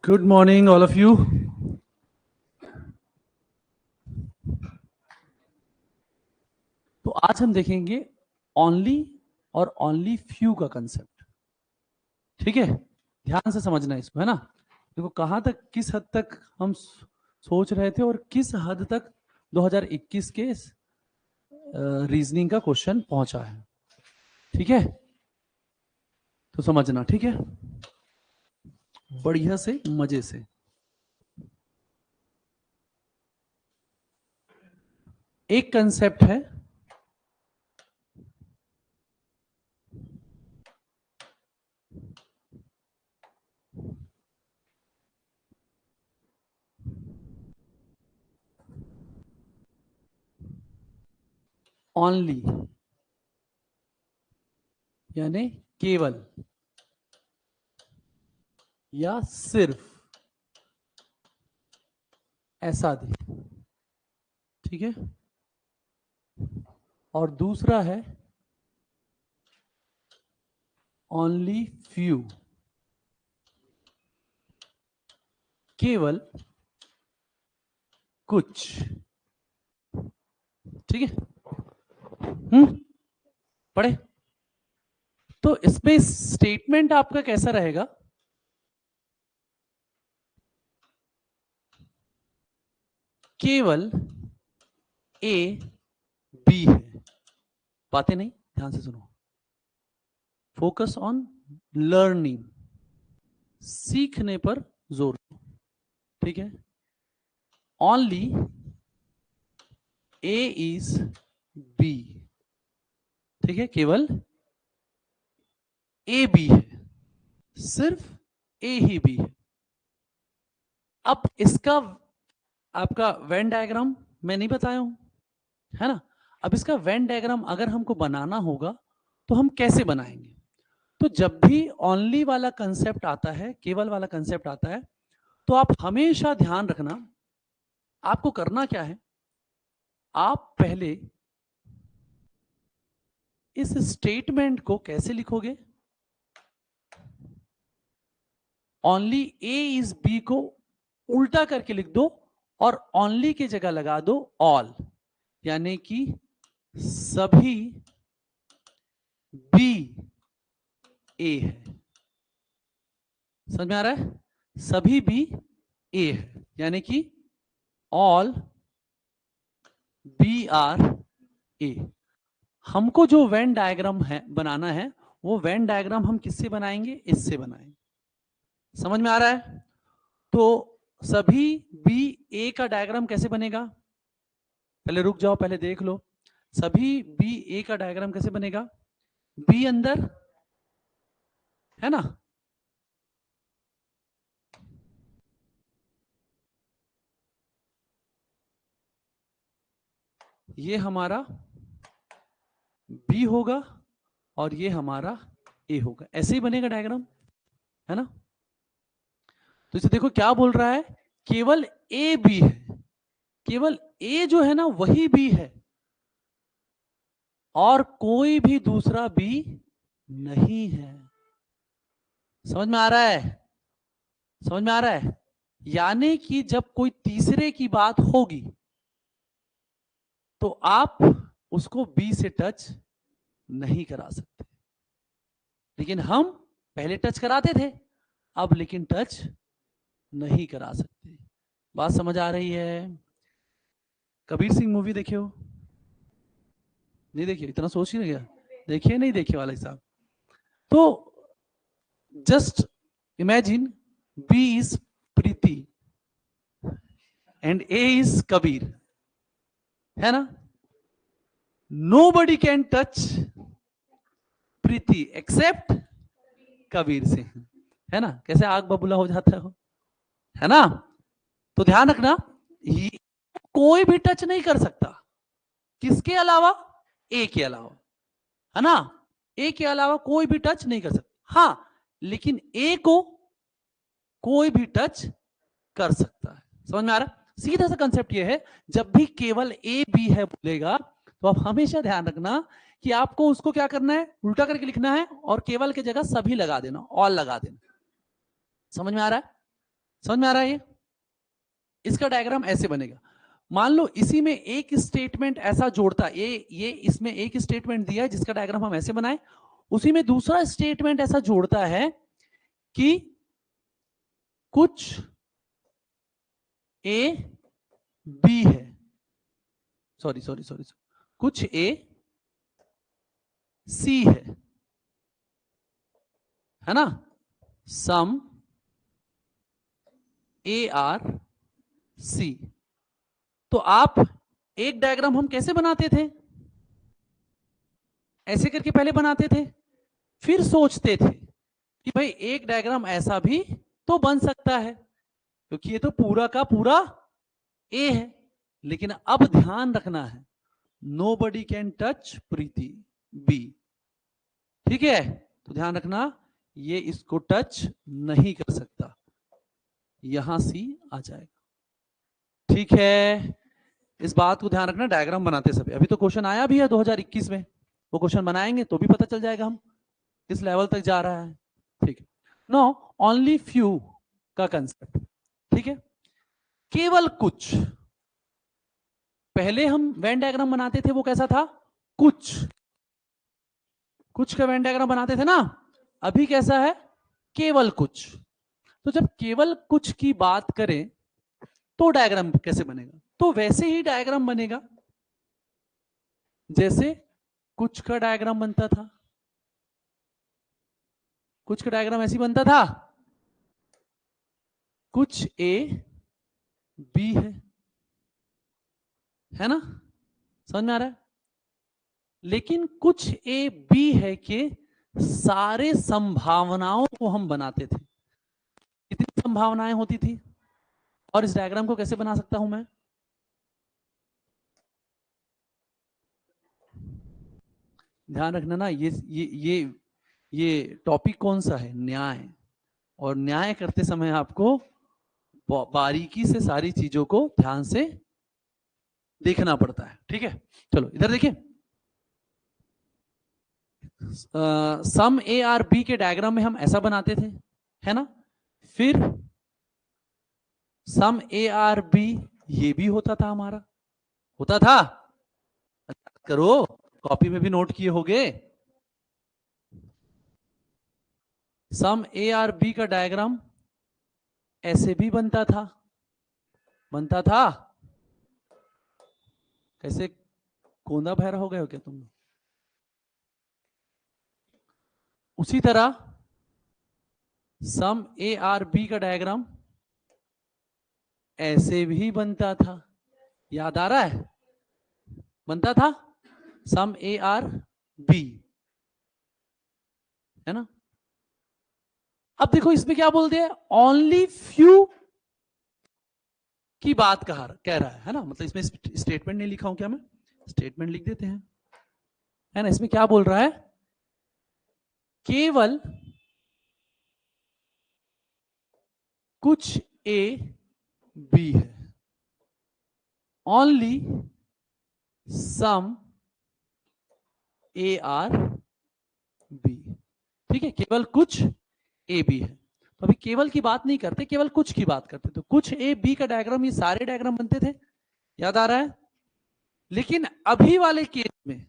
Good morning, all of you. तो आज हम देखेंगे ओनली और ओनली फ्यू का कंसेप्ट. ठीक है, ध्यान से समझना इसको, है ना. देखो कहां तक, किस हद तक हम सोच रहे थे और किस हद तक 2021 के रीजनिंग का क्वेश्चन पहुंचा है. ठीक है, तो समझना. ठीक है, बढ़िया से मजे से. एक कंसेप्ट है ओनली, यानी केवल या सिर्फ, ऐसा दे. ठीक है, और दूसरा है ओनली फ्यू, केवल कुछ. ठीक है, पढ़े. तो इसमें स्टेटमेंट आपका कैसा रहेगा? केवल ए बी है. बातें नहीं, ध्यान से सुनो. फोकस ऑन लर्निंग, सीखने पर जोर दो. ठीक है, ओनली ए इज बी. ठीक है, केवल ए बी है, सिर्फ ए ही बी है. अब इसका आपका वेन डायग्राम मैं नहीं बताया हूं, है ना. अब इसका वेन डायग्राम अगर हमको बनाना होगा तो हम कैसे बनाएंगे? तो जब भी ओनली वाला कंसेप्ट आता है, केवल वाला कंसेप्ट आता है, तो आप हमेशा ध्यान रखना, आपको करना क्या है. आप पहले इस स्टेटमेंट को कैसे लिखोगे? ओनली ए इज बी को उल्टा करके लिख दो और ओनली की जगह लगा दो ऑल, यानी कि सभी बी ए है. समझ में आ रहा है? सभी बी ए है, यानी कि ऑल बी आर ए. हमको जो वेन डायग्राम है बनाना है, वो वेन डायग्राम हम किससे बनाएंगे? इससे बनाएंगे. समझ में आ रहा है? तो सभी बी ए का डायग्राम कैसे बनेगा? पहले रुक जाओ, पहले देख लो. सभी बी ए का डायग्राम कैसे बनेगा? बी अंदर, है ना. ये हमारा बी होगा और ये हमारा ए होगा. ऐसे ही बनेगा डायग्राम, है ना. तो इसे देखो क्या बोल रहा है, केवल ए बी है. केवल ए जो है ना वही बी है और कोई भी दूसरा बी नहीं है. समझ में आ रहा है? समझ में आ रहा है? यानी कि जब कोई तीसरे की बात होगी तो आप उसको बी से टच नहीं करा सकते. लेकिन हम पहले टच कराते थे, अब लेकिन टच नहीं करा सकते. बात समझ आ रही है? कबीर सिंह मूवी देखे हो? नहीं देखिए, इतना सोच ही नहीं गया. देखिए, नहीं देखे वाले साहब. तो just imagine B is Preeti and A is Kabir, है ना. Nobody can touch Preeti except Kabir Singh, है ना. कैसे आग बबूला हो जाता है ना. तो ध्यान रखना, कोई भी टच नहीं कर सकता. किसके अलावा? ए के अलावा, है ना. ए के अलावा कोई भी टच नहीं कर सकता. हाँ, लेकिन ए को कोई भी टच कर सकता है. समझ में आ रहा है? सीधा सा कंसेप्ट ये है, जब भी केवल ए बी है बोलेगा तो आप हमेशा ध्यान रखना कि आपको उसको क्या करना है, उल्टा करके लिखना है और केवल की जगह सभी लगा देना, ऑल लगा देना. समझ में आ रहा है? समझ में आ रहा है? ये इसका डायग्राम ऐसे बनेगा। मान लो इसी में एक स्टेटमेंट ऐसा जोड़ता है, ये इसमें एक स्टेटमेंट दिया है जिसका डायग्राम हम ऐसे बनाए, उसी में दूसरा स्टेटमेंट ऐसा जोड़ता है कि कुछ ए बी है, सॉरी कुछ ए सी है ना, सम ए आर सी। तो आप एक डायग्राम हम कैसे बनाते थे? ऐसे करके पहले बनाते थे, फिर सोचते थे कि भाई एक डायग्राम ऐसा भी तो बन सकता है, क्योंकि ये तो पूरा का पूरा ए है। लेकिन अब ध्यान रखना है, nobody can touch Preeti B, ठीक है? तो ध्यान रखना, ये इसको टच नहीं कर सकता, यहां सी आ जाएगा, ठीक है? इस बात को ध्यान रखना डायग्राम बनाते समय। अभी तो क्वेश्चन आया भी है 2021 में, वो क्वेश्चन बनाएंगे तो भी पता चल जाएगा हम किस लेवल तक जा रहा है, ठीक है? नो ओनली फ्यू का कंसेप्ट, ठीक है? केवल कुछ। पहले हम वेन डायग्राम बनाते थे, वो कैसा था? कुछ का वेन डायग्राम बनाते थे ना, अभी कैसा है? केवल कुछ। तो जब केवल कुछ की बात करें तो डायग्राम कैसे बनेगा? तो वैसे ही डायग्राम बनेगा जैसे कुछ का डायग्राम बनता था। कुछ का डायग्राम ऐसी बनता था, कुछ ए बी है ना? समझ में आ रहा है? लेकिन कुछ ए बी है कि सारे संभावनाओं को हम बनाते थे। कितनी संभावनाएं होती थी? और इस डायग्राम को कैसे बना सकता हूं मैं? ध्यान रखना ना, ये टॉपिक कौन सा है? न्याय। और न्याय करते समय आपको बारीकी से सारी चीजों को ध्यान से देखना पड़ता है, ठीक है? चलो इधर देखिए, सम ए आर बी के डायग्राम में हम ऐसा बनाते थे, है ना? फिर सम ए आर बी ये भी होता था हमारा, होता था, करो, कॉपी में भी नोट किए होंगे। सम ए आर बी का डायग्राम ऐसे भी बनता था, कैसे? कोंदा भैरा हो गए हो क्या तुम? उसी तरह सम ए आर बी का डायग्राम ऐसे भी बनता था, याद आ रहा है? बनता था सम ए आर बी, है ना? अब देखो इसमें क्या बोल दिया, ओनली फ्यू की बात कह रहा है ना? मतलब इसमें स्टेटमेंट नहीं लिखा हूं क्या मैं? स्टेटमेंट लिख देते हैं, है ना? इसमें क्या बोल रहा है? केवल कुछ ए बी है, only some A are B, ठीक है? केवल कुछ ए बी है। तो अभी केवल की बात नहीं करते, केवल कुछ की बात करते। तो कुछ ए बी का डायग्राम, ये सारे डायग्राम बनते थे, याद आ रहा है? लेकिन अभी वाले केस में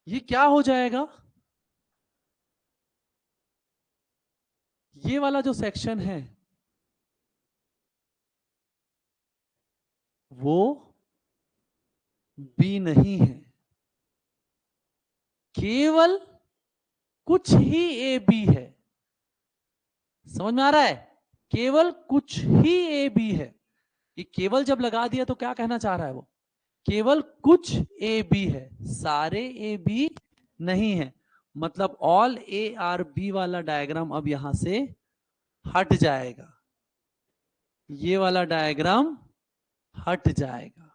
ये क्या हो जाएगा? ये वाला जो सेक्शन है वो बी नहीं है, केवल कुछ ही ए बी है। समझ में आ रहा है? केवल कुछ ही ए बी है। ये केवल जब लगा दिया तो क्या कहना चाह रहा है वो? केवल कुछ ए बी है, सारे ए बी नहीं है। मतलब ऑल ए आर बी वाला डायग्राम अब यहां से हट जाएगा, ये वाला डायग्राम हट जाएगा।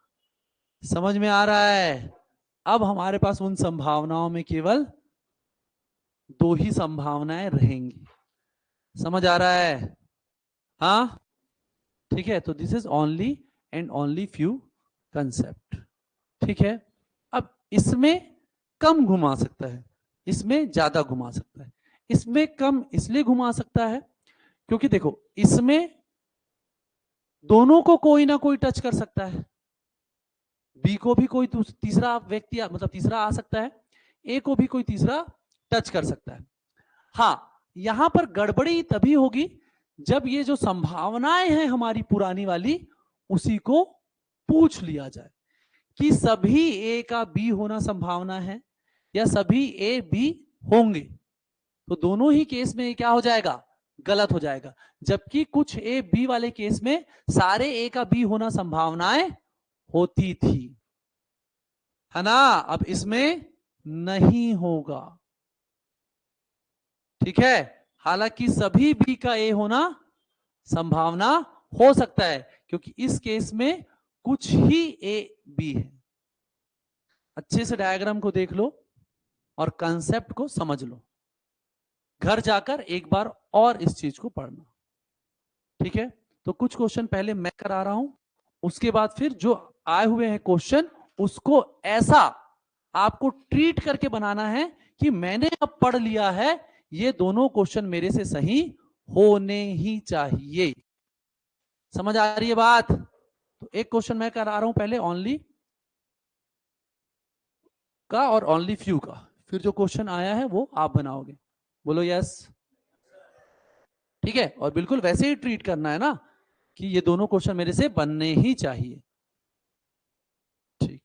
समझ में आ रहा है? अब हमारे पास उन संभावनाओं में केवल दो ही संभावनाएं रहेंगी। समझ आ रहा है? हाँ, ठीक है? तो this is only and only few concept, ठीक है? अब इसमें कम घुमा सकता है, इसमें ज्यादा घुमा सकता है। इसमें कम इसलिए घुमा सकता है क्योंकि देखो, इसमें दोनों को कोई ना कोई टच कर सकता है, बी को भी कोई तीसरा व्यक्ति मतलब तीसरा आ सकता है, ए को भी कोई तीसरा टच कर सकता है। हाँ, यहां पर गड़बड़ी तभी होगी जब ये जो संभावनाएं हैं हमारी पुरानी वाली, उसी को पूछ लिया जाए कि सभी ए का बी होना संभावना है या सभी ए बी होंगे, तो दोनों ही केस में क्या हो जाएगा, गलत हो जाएगा। जबकि कुछ ए बी वाले केस में सारे ए का बी होना संभावनाएं होती थी, है ना। अब इसमें नहीं होगा, ठीक है। हालांकि सभी बी का ए होना संभावना हो सकता है, क्योंकि इस केस में कुछ ही ए बी है। अच्छे से डायग्राम को देख लो और कंसेप्ट को समझ लो, घर जाकर एक बार और इस चीज को पढ़ना, ठीक है। तो कुछ क्वेश्चन पहले मैं करा रहा हूं, उसके बाद फिर जो आए हुए हैं क्वेश्चन उसको ऐसा आपको ट्रीट करके बनाना है कि मैंने अब पढ़ लिया है, ये दोनों क्वेश्चन मेरे से सही होने ही चाहिए। समझ आ रही है बात। तो एक क्वेश्चन मैं करा रहा हूं पहले ओनली का और ओनली फ्यू का, फिर जो क्वेश्चन आया है वो आप बनाओगे। बोलो यस, ठीक है। और बिल्कुल वैसे ही ट्रीट करना है ना कि ये दोनों क्वेश्चन मेरे से बनने ही चाहिए, ठीक।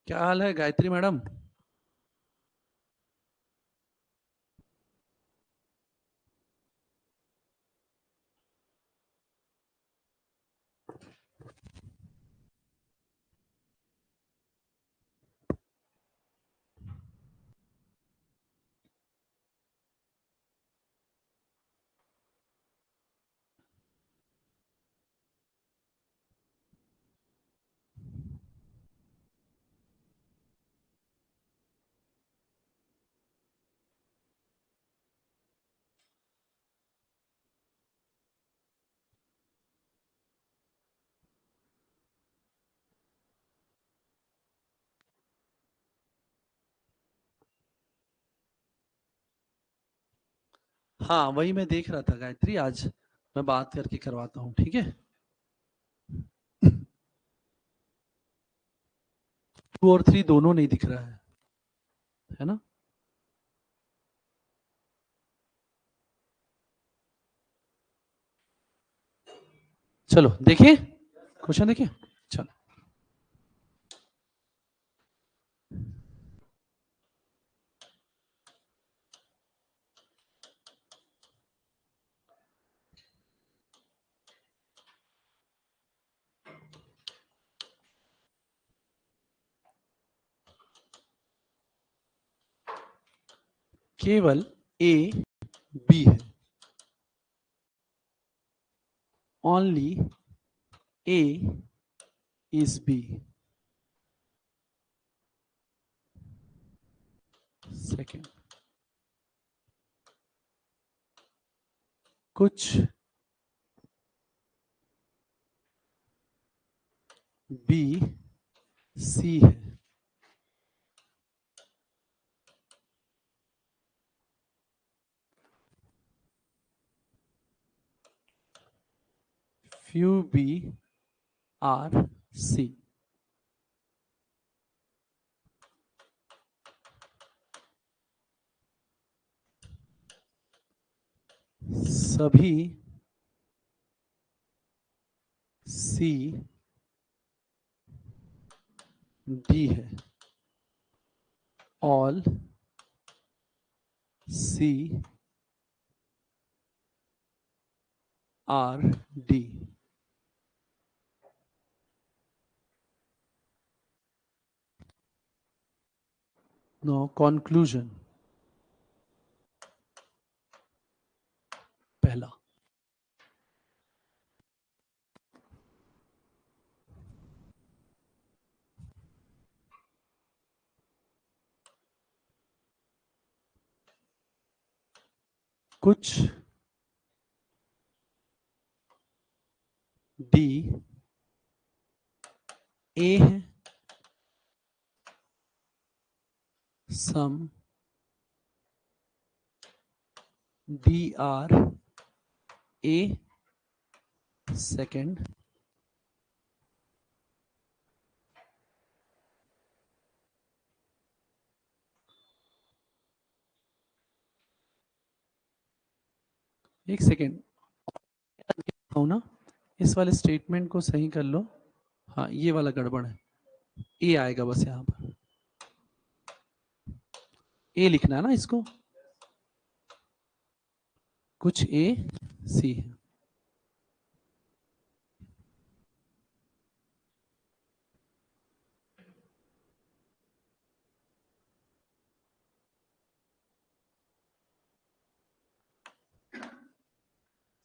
क्या हाल है गायत्री मैडम? हाँ वही मैं देख रहा था गायत्री, आज मैं बात करके करवाता हूँ, ठीक है। 2 और 3 दोनों नहीं दिख रहा है ना। चलो देखिए क्वेश्चन, देखिए। चलो, केवल ए बी है, only A is B. Second, कुछ बी सी है, फ्यू बी आर सी। सभी सी डी है, all C are D. No conclusion. पहला, कुछ डी ए है, some D are A second एक सेकेंड ना, इस वाले स्टेटमेंट को सही कर लो। हाँ ये वाला गड़बड़ है, ए आएगा बस यहां पर, ए लिखना है ना इसको, कुछ ए सी है।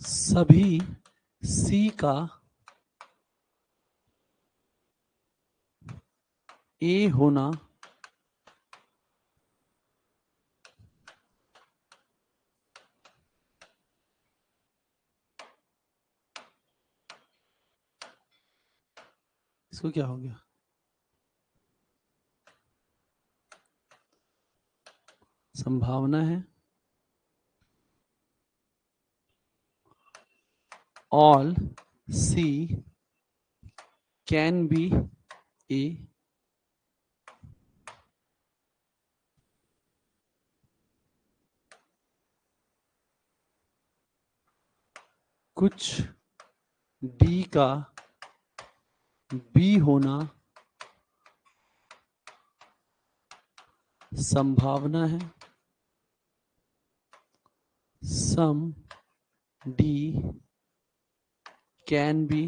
सभी सी का ए होना इसको क्या हो गया, संभावना है all C can be A कुछ डी का बी होना संभावना है, some D can be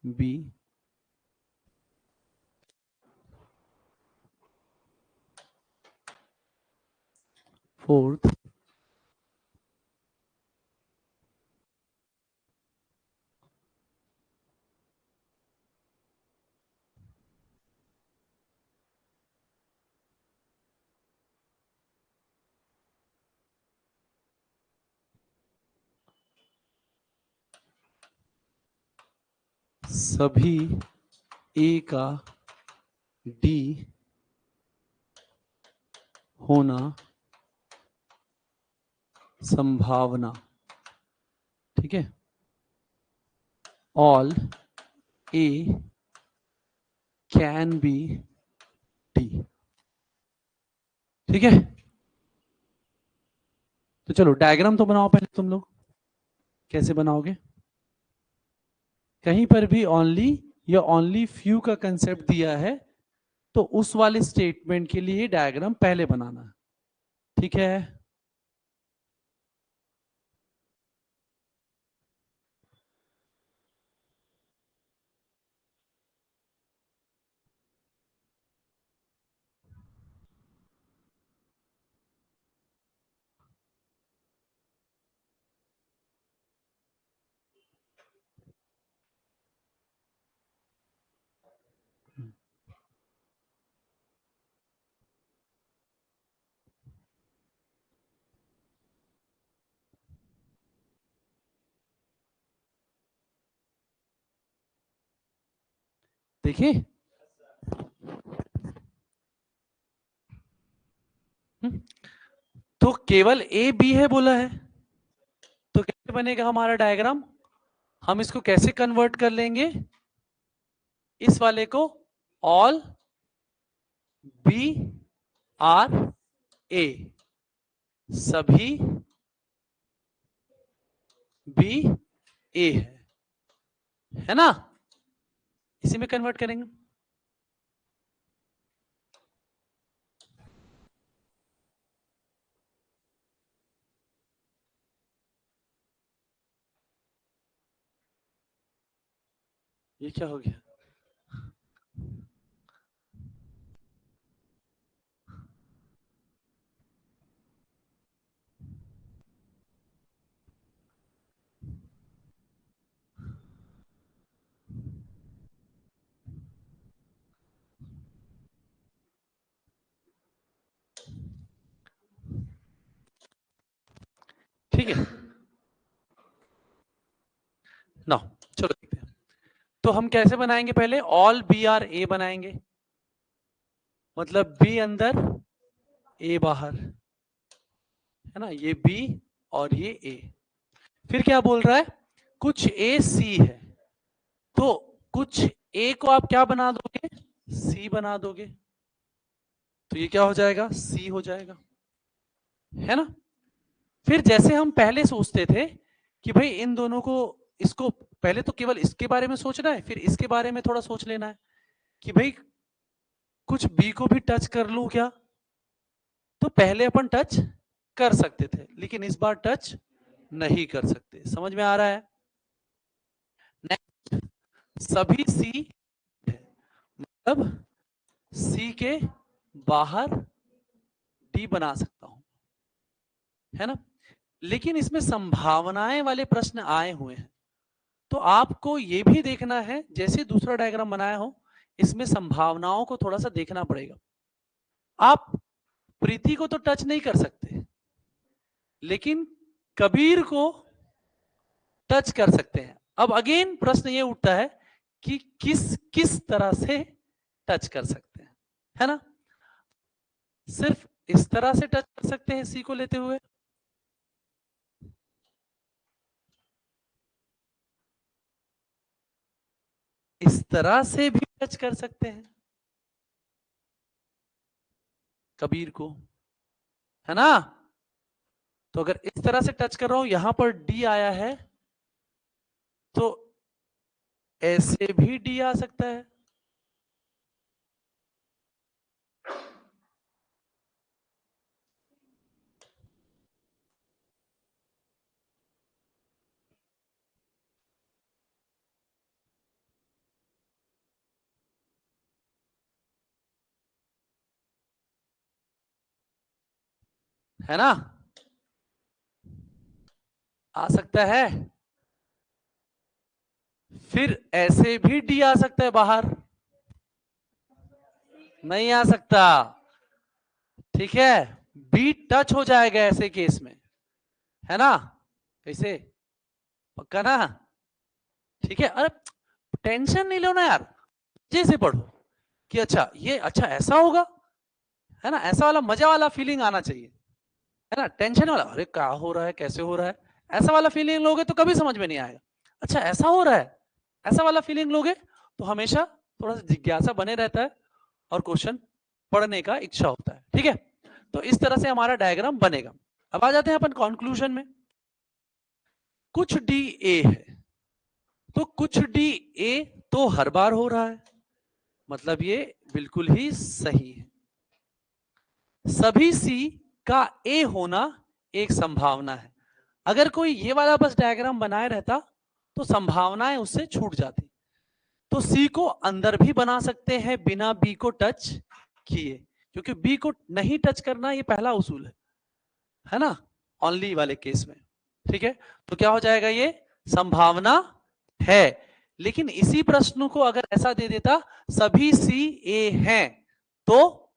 B. Fourth, सभी ए का डी होना संभावना, ठीक है, all A can be D, ठीक है। तो चलो डायग्राम तो बनाओ पहले तुम लोग, कैसे बनाओगे, कहीं पर भी ओनली या ओनली फ्यू का कंसेप्ट दिया है तो उस वाले स्टेटमेंट के लिए डायग्राम पहले बनाना है, ठीक है। देखिए तो केवल ए बी है बोला है, तो कैसे बनेगा हमारा डायग्राम, हम इसको कैसे कन्वर्ट कर लेंगे, इस वाले को ऑल बी आर ए, सभी बी ए है ना, इसी में कन्वर्ट करेंगे। ये क्या हो गया, ठीक है ना, चलो देखते हैं। तो हम कैसे बनाएंगे, पहले ऑल बी आर ए बनाएंगे, मतलब बी अंदर ए बाहर, है ना, ये बी और ये ए। फिर क्या बोल रहा है, कुछ ए सी है, तो कुछ ए को आप क्या बना दोगे, सी बना दोगे, तो ये क्या हो जाएगा, सी हो जाएगा, है ना। फिर जैसे हम पहले सोचते थे कि भाई इन दोनों को, इसको पहले तो केवल इसके बारे में सोचना है, फिर इसके बारे में थोड़ा सोच लेना है कि भाई कुछ बी को भी टच कर लूं क्या, तो पहले अपन टच कर सकते थे, लेकिन इस बार टच नहीं कर सकते। समझ में आ रहा है। नेक्स्ट, सभी सी है, मतलब सी के बाहर डी बना सकता हूं, है ना। लेकिन इसमें संभावनाएं वाले प्रश्न आए हुए हैं, तो आपको यह भी देखना है, जैसे दूसरा डायग्राम बनाया हो, इसमें संभावनाओं को थोड़ा सा देखना पड़ेगा। आप प्रीति को तो टच नहीं कर सकते, लेकिन कबीर को टच कर सकते हैं। अब अगेन प्रश्न ये उठता है कि किस किस तरह से टच कर सकते हैं, है ना। सिर्फ इस तरह से टच कर सकते हैं सी को लेते हुए, इस तरह से भी टच कर सकते हैं कबीर को, है ना। तो अगर इस तरह से टच कर रहा हूं, यहां पर डी आया है, तो ऐसे भी डी आ सकता है ना, आ सकता है। फिर ऐसे भी डी आ सकता है बाहर, नहीं आ सकता, ठीक है। बी टच हो जाएगा ऐसे केस में, है ना। कैसे, पक्का ना, ठीक है। अरे टेंशन नहीं लो ना यार, जैसे पढ़ो कि अच्छा ये अच्छा ऐसा होगा, है ना, ऐसा वाला मजा वाला फीलिंग आना चाहिए, है ना। टेंशन वाला अरे क्या हो रहा है, कैसे हो रहा है, ऐसा वाला फीलिंग लोगे तो कभी समझ में नहीं आएगा। अच्छा ऐसा हो रहा है, ऐसा वाला फीलिंग लोगे तो हमेशा थोड़ा सा जिज्ञासा बने रहता है और क्वेश्चन पढ़ने का इच्छा होता है, ठीक है। तो इस तरह से हमारा डायग्राम बनेगा। अब आ जाते हैं अपन कंक्लूजन में। कुछ डी ए है, तो कुछ डी ए तो हर बार हो रहा है, मतलब ये बिल्कुल ही सही है। सभी सी का ए होना एक संभावना है। अगर कोई ये वाला बस डायग्राम बनाए रहता तो संभावनाएं उससे छूट जाती। तो सी को अंदर भी बना सकते हैं बिना बी को टच किए, क्योंकि बी को नहीं टच करना ये पहला उसूल है ना, ओनली वाले केस में, ठीक है। तो क्या हो जाएगा, ये संभावना है। लेकिन इसी प्रश्न को अगर ऐसा दे देता सभी सी ए हैं, तो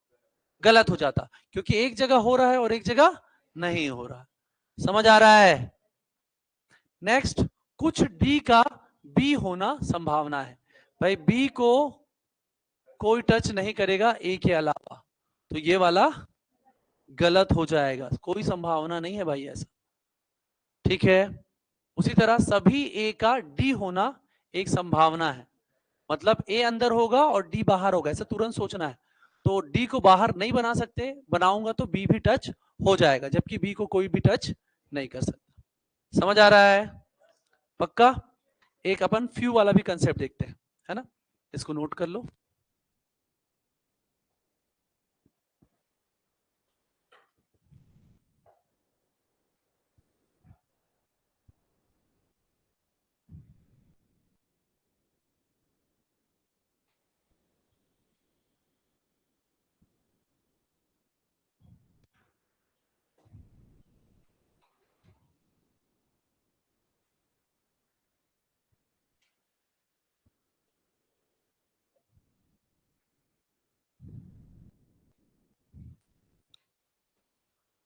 गलत हो जाता, क्योंकि एक जगह हो रहा है और एक जगह नहीं हो रहा। समझ आ रहा है। नेक्स्ट, कुछ डी का बी होना संभावना है। भाई बी को कोई टच नहीं करेगा ए के अलावा, तो ये वाला गलत हो जाएगा, कोई संभावना नहीं है भाई ऐसा, ठीक है। उसी तरह सभी ए का डी होना एक संभावना है, मतलब ए अंदर होगा और डी बाहर होगा, ऐसा तुरंत सोचना है। तो डी को बाहर नहीं बना सकते, बनाऊंगा तो बी भी टच हो जाएगा, जबकि बी को कोई भी टच नहीं कर सकता। समझ आ रहा है, पक्का। एक अपन फ्यू वाला भी कंसेप्ट देखते हैं, है ना, इसको नोट कर लो।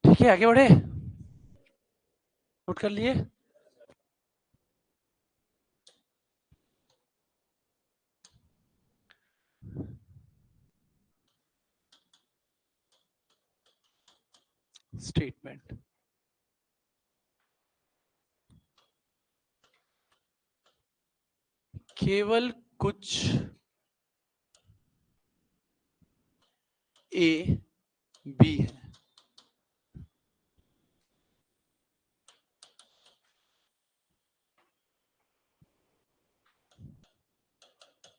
ठीक है, आगे बढ़े, नोट कर लिए। स्टेटमेंट, केवल कुछ ए बी है,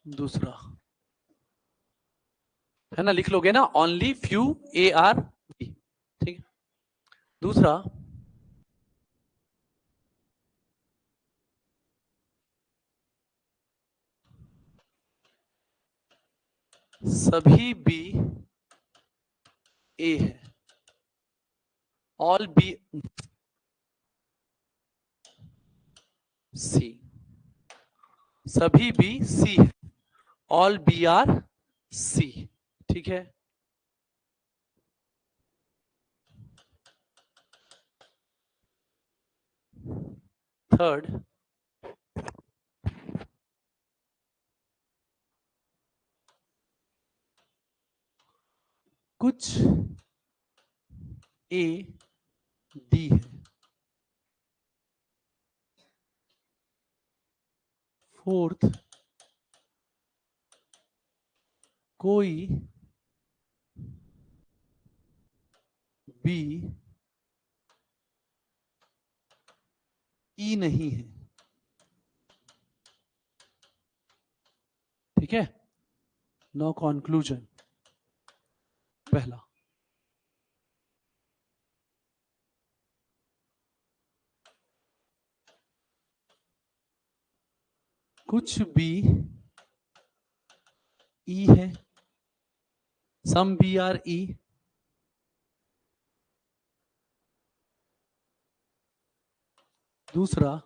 दूसरा है ना, लिख लोगे ना, only few A are B, ठीक है। दूसरा, सभी बी ए है, ऑल बी सी, सभी बी सी है, ऑल बी आर सी, ठीक है। थर्ड, कुछ ए डी है। फोर्थ, कोई बी ई नहीं है, ठीक है। No conclusion. पहला, कुछ बी ई है, सम बी आर ई। दूसरा,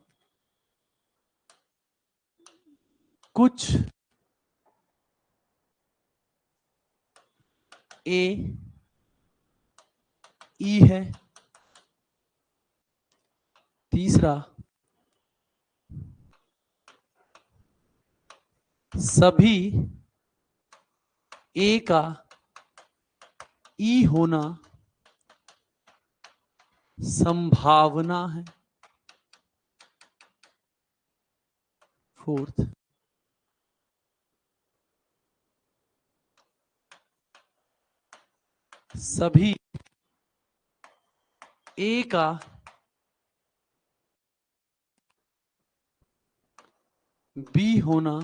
कुछ ए ई है। तीसरा, सभी ए का ई होना संभावना है। फोर्थ, सभी ए का बी होना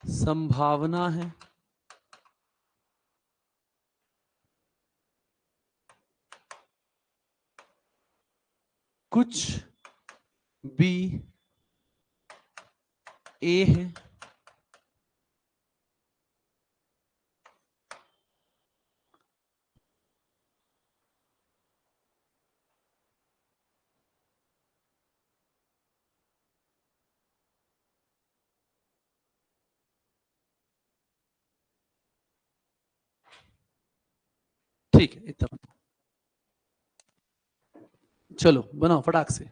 संभावना है। कुछ बी ए है, ठीक है, इतना। चलो बनाओ फटाक से।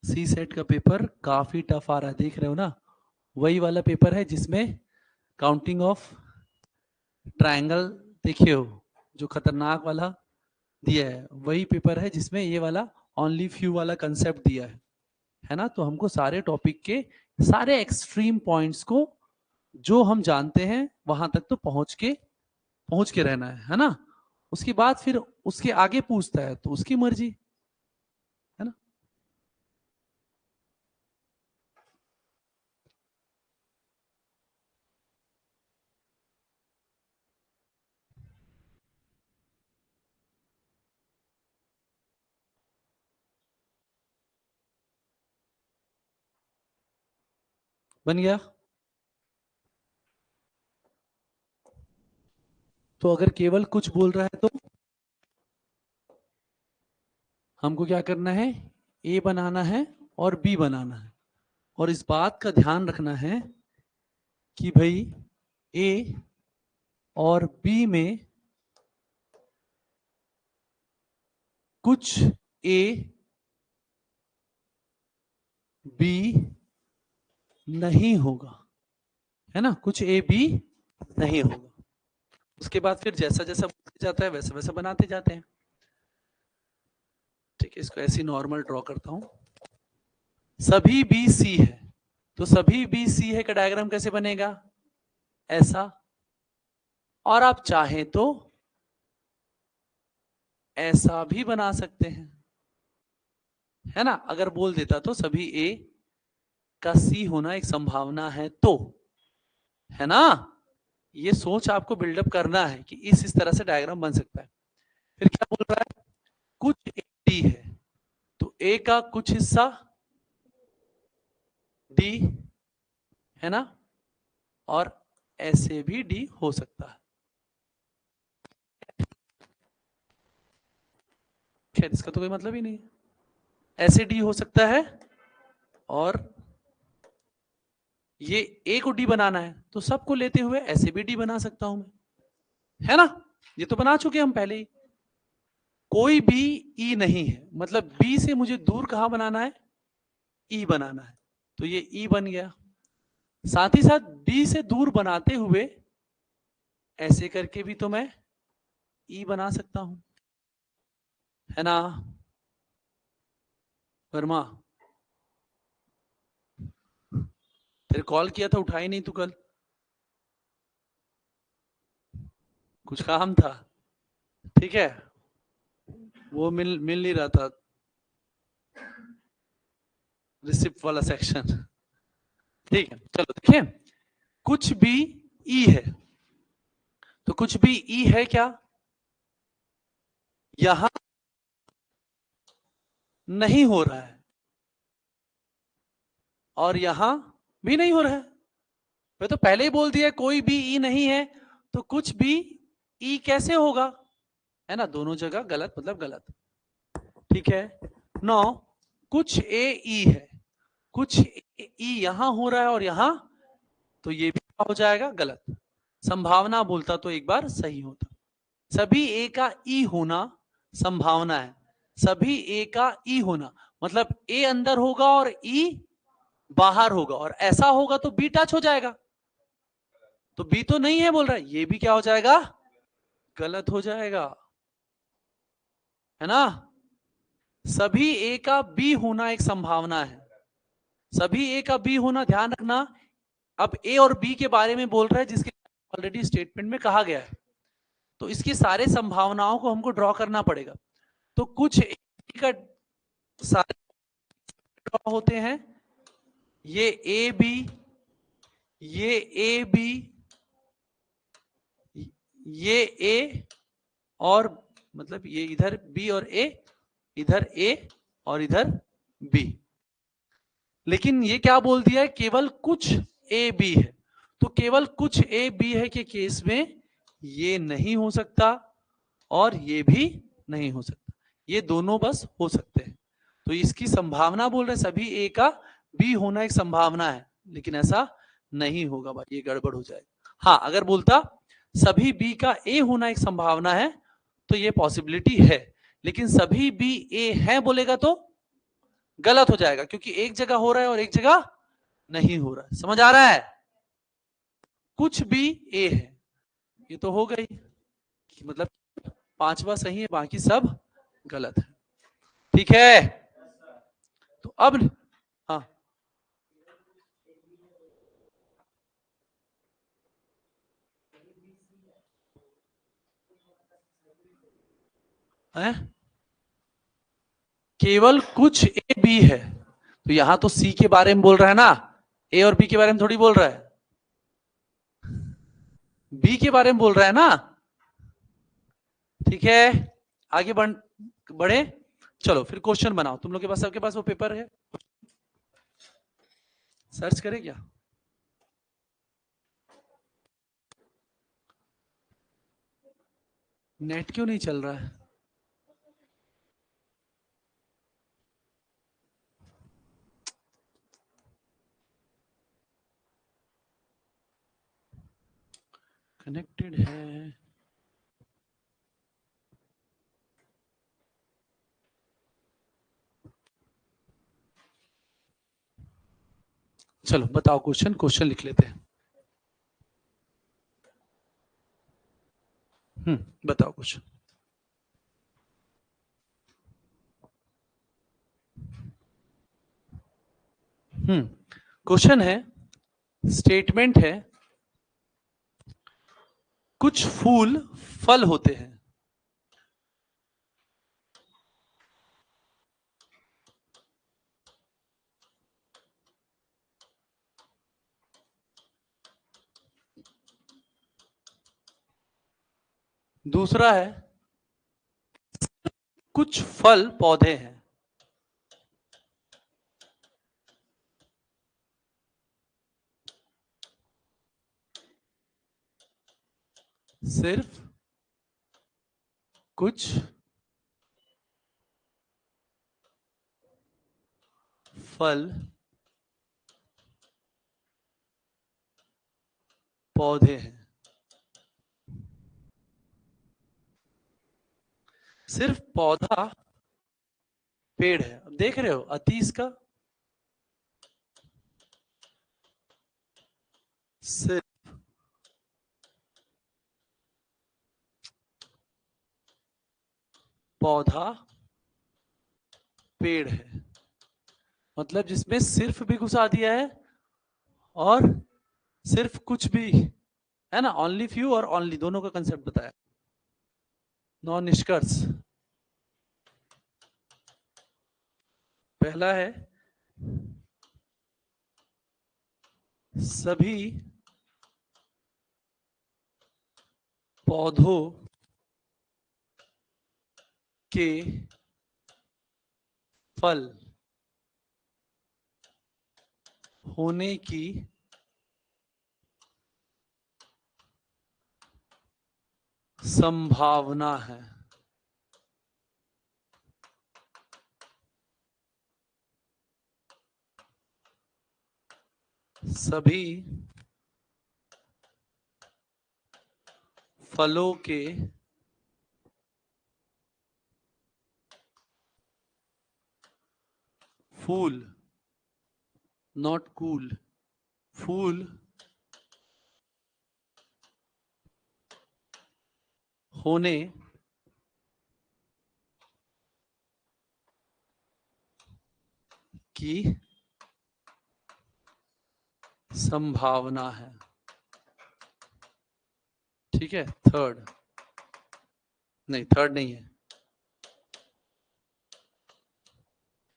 सी सेट का पेपर काफी टफ आ रहा है, देख रहे हो ना। वही वाला पेपर है जिसमें काउंटिंग ऑफ ट्रायंगल देखे हो, जो खतरनाक वाला दिया है, वही पेपर है जिसमें ये वाला ओनली फ्यू वाला कंसेप्ट दिया है ना। तो हमको सारे टॉपिक के सारे एक्सट्रीम पॉइंट्स को जो हम जानते हैं वहां तक तो पहुंच के रहना है ना। उसके बाद फिर उसके आगे पूछता है तो उसकी मर्जी, है ना। बन गया। तो अगर केवल कुछ बोल रहा है तो हमको क्या करना है, ए बनाना है और बी बनाना है। और इस बात का ध्यान रखना है कि भाई ए और बी में कुछ ए बी नहीं होगा, है ना, कुछ ए बी नहीं होगा। उसके बाद फिर जैसा जैसा जाता है वैसा वैसा बनाते जाते हैं। ठीक है, इसको ऐसी नॉर्मल ड्रॉ करता हूं। सभी बी सी है, तो सभी बी सी है का डायग्राम कैसे बनेगा, ऐसा। और आप चाहें तो ऐसा भी बना सकते हैं, है ना। अगर बोल देता तो सभी ए का सी होना एक संभावना है, तो, है ना। ये सोच आपको बिल्डअप करना है कि इस तरह से डायग्राम बन सकता है। फिर क्या बोल रहा है, कुछ ए डी है, तो ए का कुछ हिस्सा डी, है ना, और ऐसे भी डी हो सकता है। खैर इसका तो कोई मतलब ही नहीं है, ऐसे डी हो सकता है, और ये ए को डी बनाना है तो सबको लेते हुए ऐसे भी डी बना सकता हूं मैं, है ना। ये तो बना चुके हम पहले ही। कोई भी ई नहीं है, मतलब बी से मुझे दूर कहां बनाना है, ई बनाना है, तो ये ई बन गया। साथ ही साथ बी से दूर बनाते हुए ऐसे करके भी तो मैं ई बना सकता हूं, है ना। वर्मा, तेरे कॉल किया था उठाई नहीं तू कल, कुछ काम था, ठीक है, वो मिल नहीं रहा था, रिसिप्ट वाला सेक्शन। ठीक है, चलो देखिए, कुछ भी ई है, तो कुछ भी ई है क्या, यहां नहीं हो रहा है और यहां भी नहीं हो रहा है। मैं तो पहले ही बोल दिया कोई भी ई नहीं है, तो कुछ भी ई कैसे होगा, है ना, दोनों जगह गलत मतलब गलत। ठीक है, 9, कुछ ए ई है, कुछ ई यहां हो रहा है और यहां, तो ये भी हो जाएगा गलत। संभावना बोलता तो एक बार सही होता। सभी ए का ई होना संभावना है, सभी ए का ई होना मतलब ए अंदर होगा और ई बाहर होगा, और ऐसा होगा तो बी टच हो जाएगा, तो बी तो नहीं है बोल रहा है, ये भी क्या हो जाएगा, गलत हो जाएगा, है ना। सभी ए का बी होना एक संभावना है, सभी ए का बी होना, ध्यान रखना। अब ए और बी के बारे में बोल रहा है जिसके ऑलरेडी स्टेटमेंट में कहा गया है, तो इसकी सारे संभावनाओं को हमको ड्रॉ करना पड़ेगा। तो कुछ ए का सारे ड्रॉ होते हैं, ये ए बी, ये ए बी, ये ए, और मतलब ये इधर बी और ए, इधर ए और इधर बी। लेकिन ये क्या बोल दिया है, केवल कुछ ए बी है, तो केवल कुछ ए बी है के केस में ये नहीं हो सकता और ये भी नहीं हो सकता, ये दोनों बस हो सकते हैं। तो इसकी संभावना बोल रहे सभी ए का बी होना एक संभावना है, लेकिन ऐसा नहीं होगा भाई, ये गड़बड़ हो जाएगा। हाँ, अगर बोलता सभी बी का ए होना एक संभावना है तो ये पॉसिबिलिटी है, लेकिन सभी बी ए है बोलेगा तो गलत हो जाएगा, क्योंकि एक जगह हो रहा है और एक जगह नहीं हो रहा है। समझ आ रहा है, कुछ भी ए है, ये तो हो गई, मतलब पांचवा सही है, बाकी सब गलत है। ठीक है, तो अब, हाँ, है केवल कुछ ए बी है, तो यहां तो सी के बारे में बोल रहा है ना, ए और बी के बारे में थोड़ी बोल रहा है, बी के बारे में बोल रहा है ना। ठीक है, आगे बढ़े, चलो फिर क्वेश्चन बनाओ, तुम लोग के पास, सबके पास वो पेपर है, सर्च करें क्या, नेट क्यों नहीं चल रहा है। कनेक्टेड है। चलो बताओ क्वेश्चन लिख लेते हैं। बताओ क्वेश्चन। क्वेश्चन है, स्टेटमेंट है, कुछ फूल फल होते हैं। दूसरा है, कुछ फल पौधे हैं। सिर्फ कुछ फल पौधे हैं। सिर्फ पौधा पेड़ है। अब देख रहे हो अतीस का, सिर्फ पौधा पेड़ है, मतलब जिसमें सिर्फ भी घुसा दिया है और सिर्फ कुछ भी है ना, ओनली फ्यू और ओनली दोनों का कंसेप्ट बताया। नौ निष्कर्ष। पहला है, सभी पौधों के फल होने की संभावना है। सभी फलों के फूल, नॉट कूल, फूल होने की संभावना है। ठीक है, थर्ड नहीं, थर्ड नहीं है।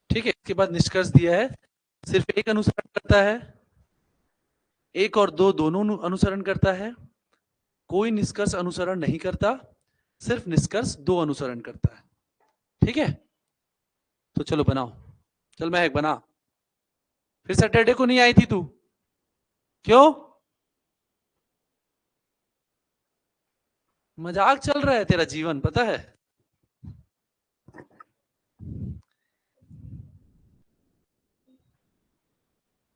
ठीक है, इसके बाद निष्कर्ष दिया है, सिर्फ एक अनुसरण करता है, एक और दो दोनों अनुसरण करता है, कोई निष्कर्ष अनुसरण नहीं करता, सिर्फ निष्कर्ष दो अनुसरण करता है। ठीक है, तो चलो बनाओ। चल मैं एक बना। फिर सैटरडे को नहीं आई थी तू, क्यों? मजाक चल रहा है तेरा जीवन, पता है।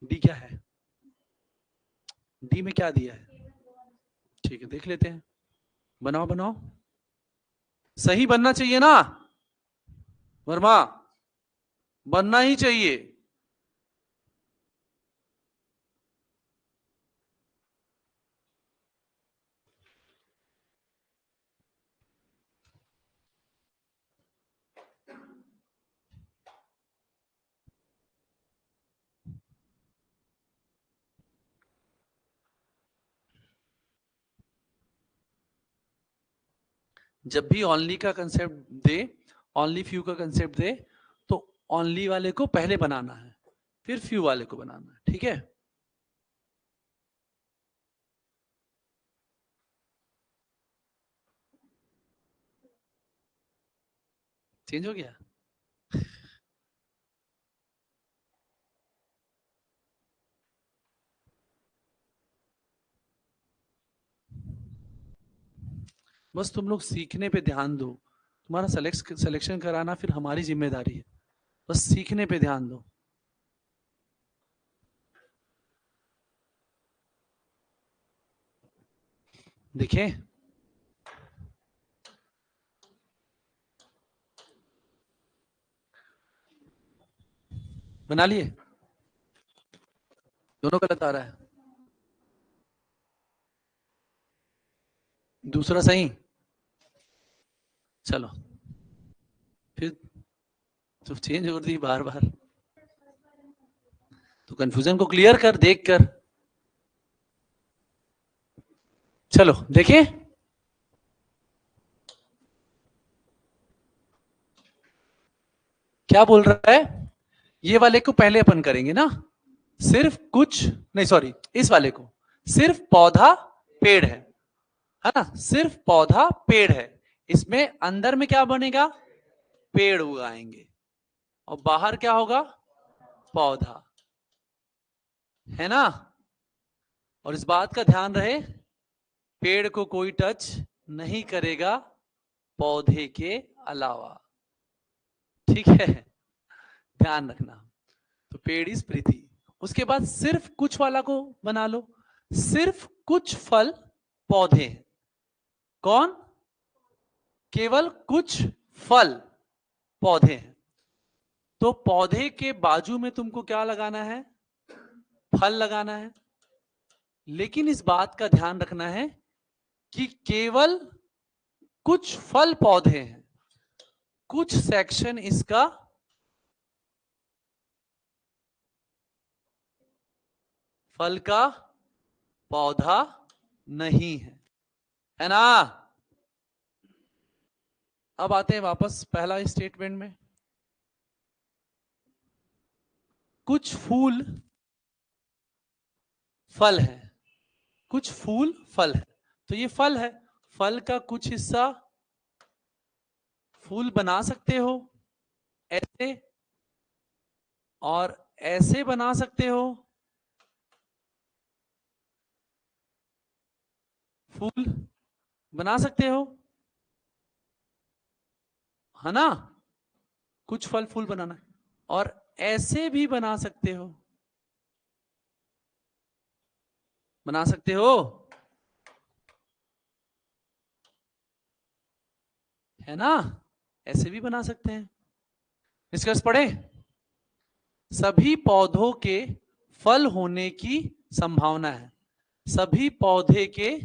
डी क्या है? डी में क्या दिया है? ठीक है, देख लेते हैं। बनाओ बनाओ, सही बनना चाहिए ना वर्मा, बनना ही चाहिए। जब भी ओनली का कंसेप्ट दे, ओनली फ्यू का कंसेप्ट दे, तो ओनली वाले को पहले बनाना है, फिर फ्यू वाले को बनाना है। ठीक है, चेंज हो गया। बस तुम लोग सीखने पे ध्यान दो, तुम्हारा सिलेक्शन कराना फिर हमारी जिम्मेदारी है, बस सीखने पे ध्यान दो। देखिए बना लिए, दोनों गलत आ रहा है, दूसरा सही। चलो फिर तो चेंज कर दी बार बार, तो कंफ्यूजन को क्लियर कर देख कर। चलो देखिए, क्या बोल रहा है, ये वाले को पहले अपन करेंगे ना, सिर्फ कुछ नहीं, सॉरी इस वाले को, सिर्फ पौधा पेड़ है ना, सिर्फ पौधा पेड़ है, इसमें अंदर में क्या बनेगा, पेड़ उगाएंगे, और बाहर क्या होगा, पौधा, है ना। और इस बात का ध्यान रहे, पेड़ को कोई टच नहीं करेगा पौधे के अलावा, ठीक है, ध्यान रखना। तो पेड़ इज प्रीति। उसके बाद सिर्फ कुछ वाला को बना लो, सिर्फ कुछ फल पौधे हैं, कौन, केवल कुछ फल पौधे हैं, तो पौधे के बाजू में तुमको क्या लगाना है, फल लगाना है। लेकिन इस बात का ध्यान रखना है कि केवल कुछ फल पौधे हैं, कुछ सेक्शन इसका फल का पौधा नहीं है ना। अब आते हैं वापस पहला स्टेटमेंट में, कुछ फूल फल है, कुछ फूल फल है, तो ये फल है, फल का कुछ हिस्सा फूल बना सकते हो ऐसे, और ऐसे बना सकते हो, फूल बना सकते हो, है ना, कुछ फल फूल बनाना है, और ऐसे भी बना सकते हो, बना सकते हो, है ना, ऐसे भी बना सकते हैं। निष्कर्ष पढ़े, सभी पौधों के फल होने की संभावना है, सभी पौधे के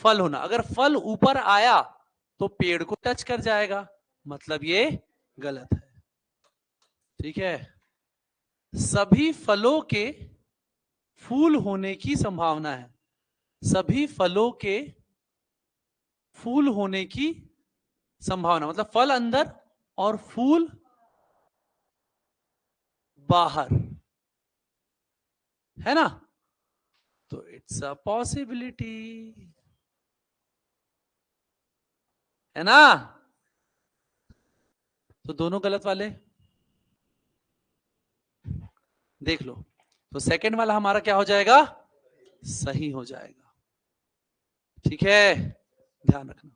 फल होना, अगर फल ऊपर आया तो पेड़ को टच कर जाएगा, मतलब ये गलत है, ठीक है। सभी फलों के फूल होने की संभावना है, सभी फलों के फूल होने की संभावना, मतलब फल अंदर और फूल बाहर, है ना, तो इट्स अ पॉसिबिलिटी, है ना। तो दोनों गलत वाले देख लो, तो सेकंड वाला हमारा क्या हो जाएगा, सही हो जाएगा, ठीक है, ध्यान रखना।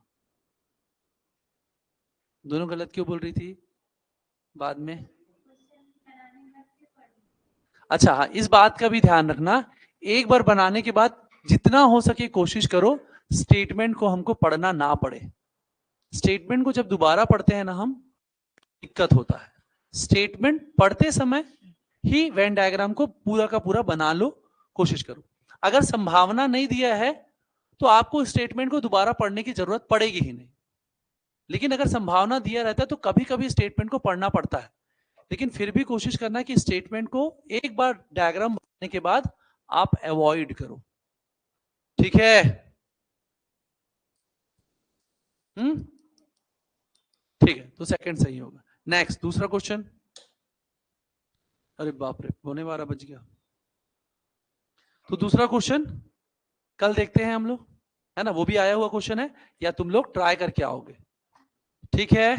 दोनों गलत क्यों बोल रही थी बाद में, अच्छा हाँ, इस बात का भी ध्यान रखना, एक बार बनाने के बाद जितना हो सके कोशिश करो स्टेटमेंट को हमको पढ़ना ना पड़े, स्टेटमेंट को जब दोबारा पढ़ते हैं ना हम, दिक्कत होता है, स्टेटमेंट पढ़ते समय ही वेन डायग्राम को पूरा का पूरा बना लो, कोशिश करो। अगर संभावना नहीं दिया है तो आपको स्टेटमेंट को दोबारा पढ़ने की जरूरत पड़ेगी ही नहीं, लेकिन अगर संभावना दिया रहता है तो कभी कभी स्टेटमेंट को पढ़ना पड़ता है, लेकिन फिर भी कोशिश करना कि स्टेटमेंट को एक बार डायग्राम बनाने के बाद आप अवॉइड करो, ठीक है। ठीक है, तो सेकंड सही होगा। नेक्स्ट दूसरा क्वेश्चन, अरे बाप रे 12:15 बज गया, तो दूसरा क्वेश्चन कल देखते हैं हम लोग, है ना, वो भी आया हुआ क्वेश्चन है, या तुम लोग ट्राई करके आओगे, ठीक है।